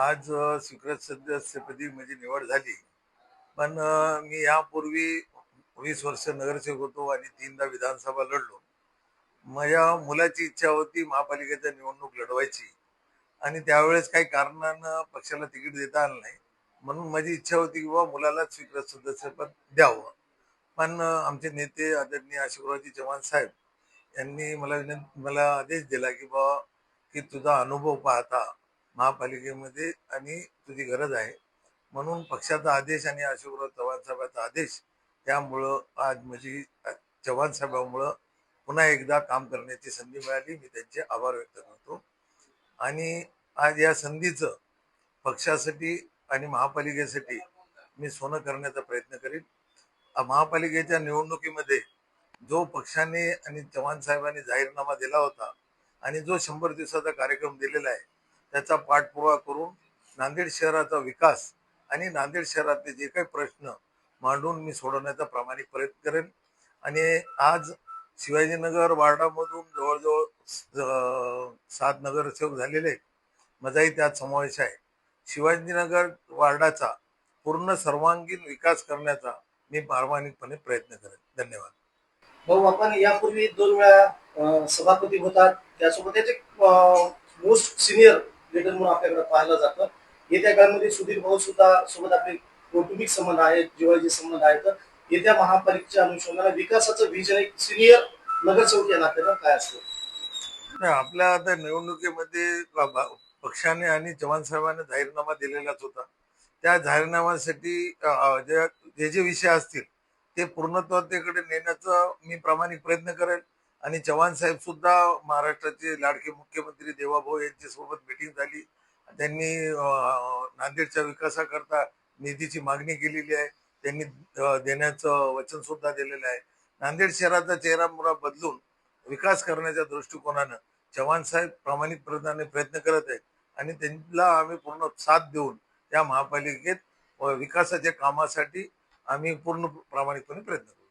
आज स्वीकृत सदस्यपदी माझी निवड झाली. पण मी यापूर्वी 20 वर्ष नगरसेवक होतो आणि 3दा विधानसभा लढलो. माझ्या मुलाची इच्छा होती महापालिकेची निवडणूक लढवायची आणि त्यावेळेस काही कारणानं पक्षाला तिकीट देता आलं नाही. म्हणून माझी इच्छा होती की बाबा मुलालाच स्वीकृत सदस्यपद द्यावं. पण आमचे नेते आदरणीय अशोकरावजी चव्हाण साहेब यांनी मला आदेश दिला की बाबा की तुझा अनुभव पाहता महापालिकेमध्ये आणि तुझी गरज आहे, म्हणून पक्षाचा आदेश आणि अशोकराव चव्हाण साहेबांचा आदेश त्यामुळं आज माझी चव्हाण साहेबांमुळं पुन्हा एकदा काम करण्याची संधी मिळाली. मी त्यांचे आभार व्यक्त करतो आणि आज या संधीचं पक्षासाठी आणि महापालिकेसाठी मी सोनं करण्याचा प्रयत्न करीन. महापालिकेच्या निवडणुकीमध्ये जो पक्षाने आणि चव्हाण साहेबांनी जाहीरनामा दिला होता आणि जो 100 दिवसाचा कार्यक्रम दिलेला आहे त्याचा पाठपुरावा करून नांदेड शहराचा विकास आणि नांदेड शहरातले जे काही प्रश्न मांडून मी सोडवण्याचा प्रामाणिक प्रयत्न करेन. आणि आज शिवाजीनगर वार्डामधून जवळजवळ 7 नगरसेवक झालेले आहेत. माझाही त्यात समावेश आहे. शिवाजीनगर वार्डाचा पूर्ण सर्वांगीण विकास करण्याचा मी प्रामाणिकपणे प्रयत्न करेन. धन्यवाद. भाऊ, आपण यापूर्वी 2 वेळा सभापती होतात, त्यासोबत त्याचे मोस्ट सिनियर लीडर म्हणून आपल्याकडे पाहिलं जातं. येत्या काळामध्ये सुधीर भाऊ सुद्धा सोबत आपले कौटुंबिक संबंध आहेत, जिव्हाळ्याचे संबंध आहेत. येत्या महापालिकेच्या अनुषंगाने विकासाचं व्हिजन एक सिनियर नगरसेवक या नात्यानं काय असतं? नाही, आपल्या आता निवडणुकीमध्ये पक्षाने आणि चव्हाण साहेबांनी जाहीरनामा दिलेलाच होता. त्या जाहीरनाम्यासाठी जे जे विषय असतील ते पूर्णत्वाकडे नेण्याचा मी प्रामाणिक प्रयत्न करेल. आणि चव्हाण साहेब सुद्धा महाराष्ट्राचे लाडके मुख्यमंत्री देवाभाऊ यांच्यासोबत मिटिंग झाली. त्यांनी नांदेडच्या विकासाकरता निधीची मागणी केलेली आहे. त्यांनी देण्याचं वचन सुद्धा दिलेलं आहे. नांदेड शहराचा चेहरा मोहरा बदलून विकास करण्याच्या दृष्टिकोनानं चव्हाण साहेब प्रामाणिकपणाने प्रयत्न करत आहेत आणि त्यांना आम्ही पूर्ण साथ देऊन या महापालिकेत विकासाच्या कामासाठी आम्ही पूर्ण प्रामाणिकपणे प्रयत्न करू.